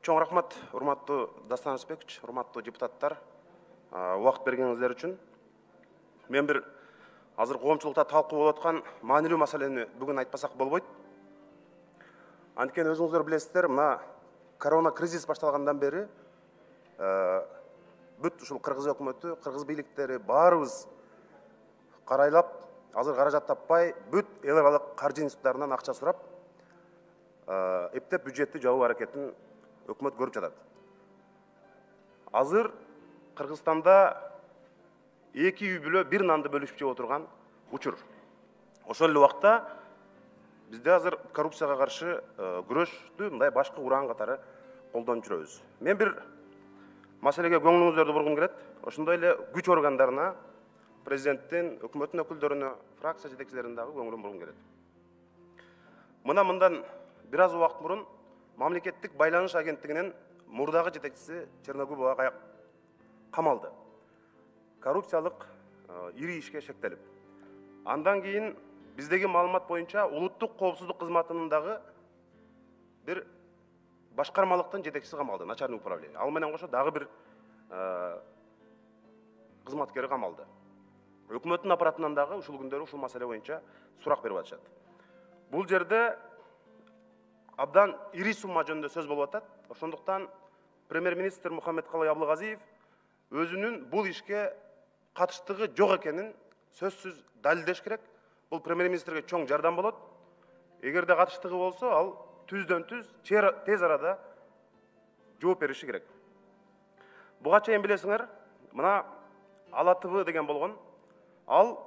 Чоң рахмат, урматтуу Дастан Рысбекович, урматтуу депутаттар, убакыт бергениңиздер үчүн. Мен бир азыр коомчулукта талкуу болуп аткан маанилүү маселени бүгүн айтпасак болбойт. Анткени өзүңүздөр билесиздер, мына корона кризис башталгандан бери бүт ушул кыргыз өкмөтү, кыргыз бийликтери баарыбыз карайлап, азыр каражат таппай, бүт эл аралык каржы институттарынан акча сурап, эптеп бюджетти жабуу аракетин өкмөт көрүп жатат. Азыр Кыргызстанда 2 үй бүлө бир нанды бөлүшүп жеп отурган учур. Ошол эле убакта бизде азыр коррупцияга каршы күрөштү мындай башкы ураан катары колдонуп жүрөбүз. Мен бир маселеге көңүлүңүздөрдү бургум келет. Ошондой эле күч органдарына, президенттин, өкмөттүн өкүлдөрүнө, фракция жетекчилерине дагы көңүлүм бургум келет. Мындан бир аз убакыт мурун мамлекеттик байланыш агенттигинин мурдагы жетекчиси Черногубова камалды. Коррупциялык ири ишке шектелип. Андан кийин биздеги маалымат боюнча улуттук коопсуздук кызматынын дагы бир башкармалыктын жетекчиси камалды, начальник управление. Ал менен кошо дагы бир кызматкери камалды. Өкмөттүн аппаратынан дагы ушул күндөрү ушул маселе боюнча сурак берип атышат. Бул жерде абдан ири сумма жөнүндө сөз болуп атат. Ошондуктан премьер-министр Мухаммедкалый Аблыгазиев өзүнүн бул ишке катыштыгы жок экенин сөзсүз далилдеш керек. Бул премьер-министрге чоң жардам болот. Эгерде катыштыгы болсо, ал түздөн түз тез арада жооп бериши керек. Буга чейин билесиңер, мына Ала ТВ деген болгон. Ал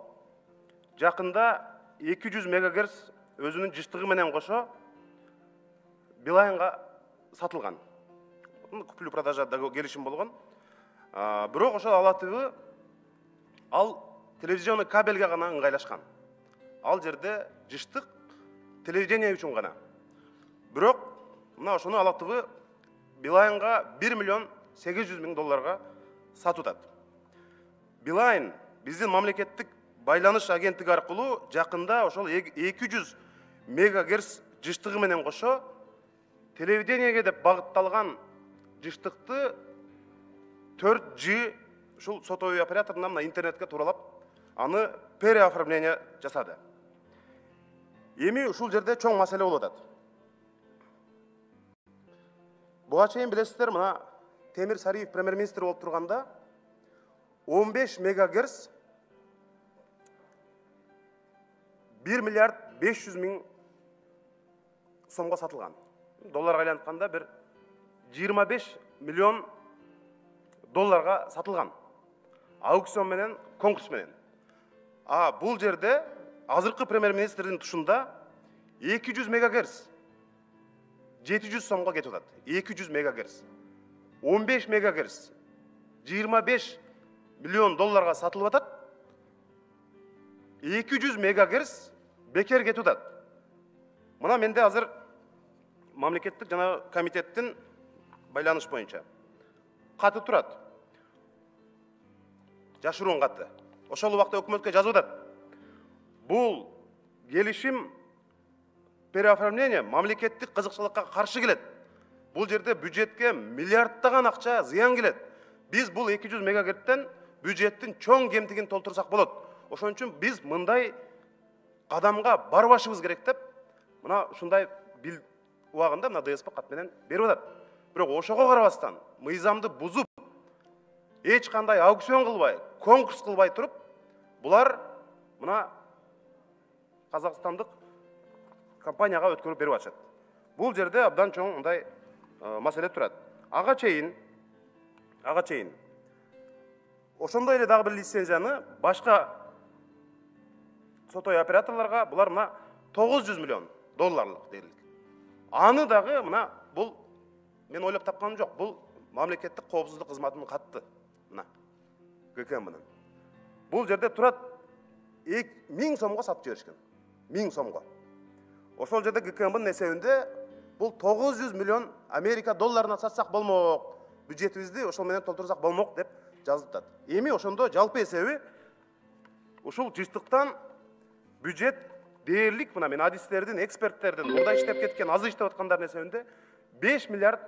жакында 200 мегагерц өзүнүн жыштыгы менен кошо Билайнга сатылган. Куплю продажада келишим болгон. Бирок ошол Ала ТВ ал телевизионный кабелге гана ыңгайлашкан. Ал жерде жыштык телевидение үчүн гана. Бирок мына ошону Ала ТВ Билайнга 1 миллион 800 миң долларга сатып атат. Билайн биздин мамлекеттик байланыш агенттиги аркылуу жакында ошол 200 мегагерц жыштыгы менен кошо телевидениеге деп багытталган жыштыкты 4G ушул сотовый операторунан мына интернетке тууралап аны переоформление жасады. Эми ушул жерде чоң маселе болуп атат. Буга чейин билесиздер, мына Темир Сариев премьер-министр болуп турганда 15 мегагерц 1 миллиард 500 миң сомго сатылган. Долларга айлантканда бир 25 миллион долларга сатылган. Аукцион менен, конкурс менен. Бул жерде азыркы премьер-министрдин тушунда 200 мегагерц 700 сомго кетип атат. 200 мегагерц. 15 мегагерц 25 миллион долларга сатылып атат. 200 мегагерц бекер кетип атат. Мына менде азыр мамлекеттик жана комитеттин байланыш боюнча каты турат. Жашыруун каты. Ошол убакта өкмөткө жазып атат. Бул келишим переоформление мамлекеттик кызыкчылыкка каршы келет. Бул жерде бюджетке миллиарддаган акча зыян келет. Биз бул 200 мегагерцтен бюджеттин чоң кемтигин толтурсак болот. Ошон үчүн биз мындай кадамга барбашыбыз керек деп, мына ушундай бил убагында мына ДСП кат менен берип атат. Бирок ошого карабастан, мыйзамды бузуп, эч кандай аукцион кылбай, конкурс кылбай туруп, булар мына казакстандык компанияга өткөрүп берип атышат. Бул жерде абдан чоң мындай маселе турат. Ага чейин ошондой эле дагы бир лицензияны башка сотовый операторлорго булар мына 900 миллион долларлык дерлик. Аны дагы мына бул мен ойлоп тапканым жок. Бул мамлекеттик коопсуздук кызматынын катты. Мына ГКМнын. Бул жерде турат 1000 сомго сатып жиберишкен. 1000 сомго. Ошол жерде ГКМнын эсебинде бул 900 миллион Америка долларына сатсак болмок. Бюджетибизди ошол менен толтурсак болмок деп жазып атат. Эми ошондо жалпы эсеби ушул жыштыктан бюджет дээрлик, мына мен адистердин, эксперттердин, мурда иштеп кеткен, азыр иштеп аткандардын эсебинде 5 миллиард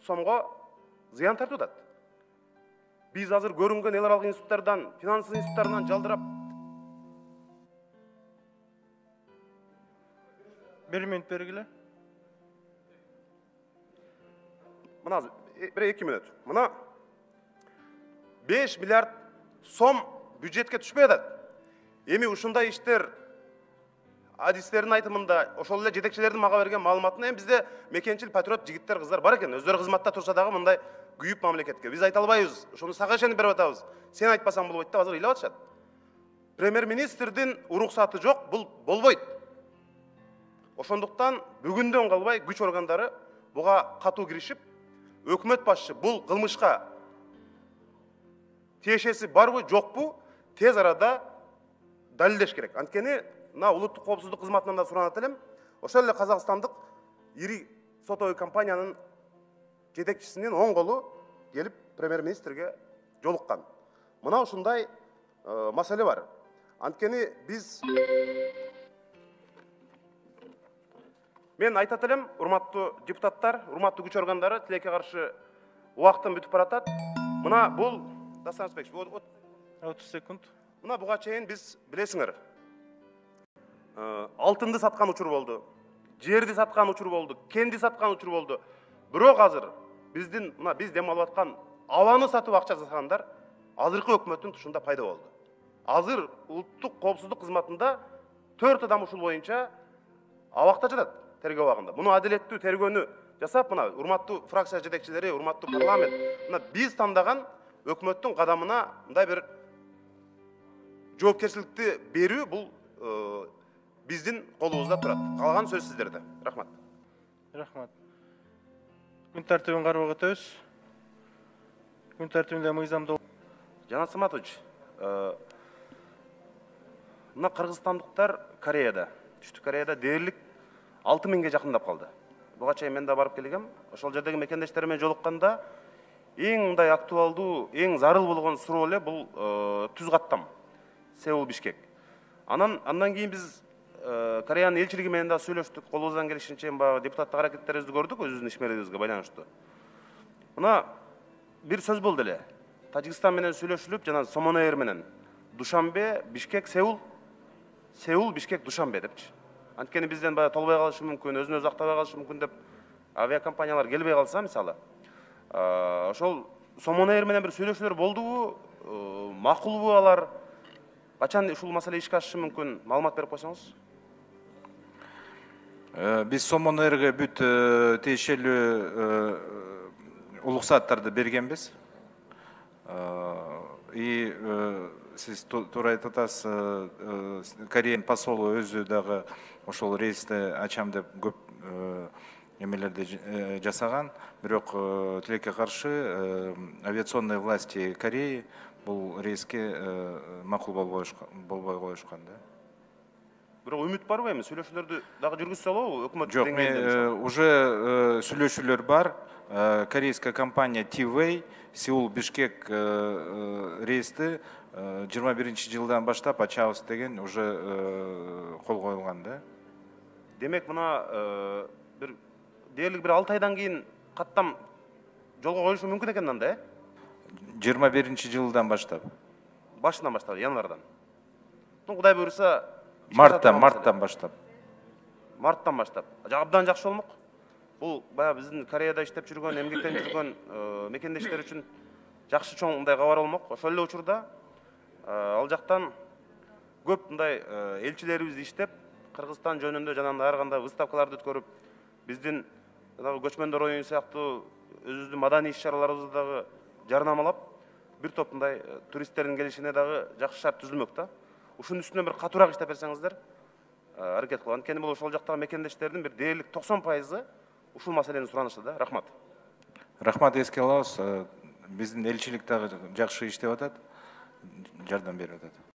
сомго зыян тартып атат. Биз азыр көрүнгөн эл аралык институттардан, финанс институттарынан жалдырап 1 минут бергиле. Мына 1-2 минут. Мына 5 миллиард сом бюджетке түшпөй атат. Эми ушундай иштер адистердин айтымында ошол эле жетекчилердин мага берген маалыматында бизде мекенчил патриот жигиттер кыздар бар экен. Өздөрү кызматта турса дагы мындай күйүп мамлекетке. Биз айта албайбыз. Ошону сага ишенип берип атабыз. Сен айтпасаң болбойт деп азыр ыйлап атышат. Премьер-министрдин уруксаты жок, бул болбойт. Ошондуктан бүгүндөн калбай күч органдары буга катуу киришип, өкмөт башчы бул кылмышка тиешеси барбы, жокпу, тез арада далилдеш керек. Анткени мына улуттук коопсуздук кызматынан да суранат элем. Ошол эле казакстандык ири сотовый компаниянын жетекчисинин оң колу келип премьер-министрге жолуккан. Мына ушундай маселе бар. Анткени биз мен айтат элем, урматтуу депутаттар, урматтуу күч органдары, тилекке каршы убактын бүтүп баратат. Мына бул Дастан Рысбекович, 30 секунд. Мына буга чейин биз билесиңер, алтынды саткан учур болду, жерди саткан учур болду, кенди саткан учур болду. Бирок азыр биздин мына биз дем алып аткан абаны сатып акча жасагандар азыркы өкмөттүн тушунда пайда болду. Азыр улуттук коопсуздук кызматында 4 адам ушул боюнча абакта жатат, тергөө абагында. Муну адилеттүү тергөөнү жасап, мына урматтуу фракция жетекчилери, урматтуу парламент, мына биз тандаган өкмөттүн кадамына мындай бир жоопкерчиликти берүү бул биздин колубузда турат. Калган сөз сиздерде. Рахмат. Рахмат. Күн тартибин кароого өтөбүз. Күн тартибинде мыйзамдуу. Жанат Саматович, мына кыргызстандыктар Кореяда, Түштүк Кореяда дээрлик 6000ге жакындап калды. Буга чейин мен да барып келгем. Ошол жердеги мекендештерим менен жолукканда эң мындай актуалдуу, эң зарыл болгон суроо эле бул түз каттам. Сеул Бишкек. Андан кийин биз Кореянын элчилиги менен да сүйлөштүк, колубуздан келишинче баягы депутаттык аракеттерибизди көрдүк өзүбүздүн ишмерлигибизге байланыштуу. Мына бир сөз болду эле. Тажикстан менен сүйлөшүлүп, жана Сомон Эйр менен Душанбе, Бишкек, Сеул, Бишкек, Душанбе депчи. Анткени бизден баягы толбой калышы мүмкүн, өзүн өзү актабай калышы мүмкүн деп авиакомпаниялар келбей калса, мисалы, ошол Сомон Эйр менен бир сүйлөшүүлөр болдубу, макулбу алар? Качан ушул маселе ишке ашышы мүмкүн? Маалымат берип койсоңуз. Биз Сомон Эйрге бүт тиешелүү уруксаттарды бергенбиз. И сиз туура айтып атасыз, Кореянын посолу өзү дагы ошол рейсти ачам деп көп эмелерди жасаган. Бирок тилекке каршы авиационный власти Кореи бул рейске макул болбой коюшкан да. Бирок үмүт барбы эми сүйлөшүүлөрдү дагы жүргүзсө болобу өкмөт Жок, уже сүйлөшүүлөр бар. Корейская компания T-Way Сеул Бишкек рейсти 21-жылдан баштап ачабыз деген уже кол коюлган да. Демек мына бир дээрлик бир 6 айдан кийин каттам жолго коюлушу мүмкүн экен анда, 21-жылдан баштап. Башынан баштап, январдан. Кудай буйруса Марттан баштап. Марттан баштап. Абдан жакшы болмок. Бул баягы биздин Кореяда иштеп жүргөн, эмгектенип жүргөн мекендештер үчүн жакшы чоң мындай кабар болмок. Ошол эле учурда ал жактан көп мындай элчилерибиз иштеп, Кыргызстан жөнүндө жана ар кандай выставкаларды өткөрүп, биздин көчмөндөр оюну сыяктуу өзүбүздүн маданий иш-чараларыбызды дагы жарнамалап, бир топ мындай туристтердин келишине дагы жакшы шарт түзүлмөк да. Ушунун үстүнө бир катуураак иштеп берсеңиздер, аракет кылган. Анткени бул ошол жактагы мекендештердин бир дээрлик 90% ушул маселени суранышы да. Рахмат. Рахмат, эске алабыз. Биздин элчилик дагы жакшы иштеп атат, жардам берип атат.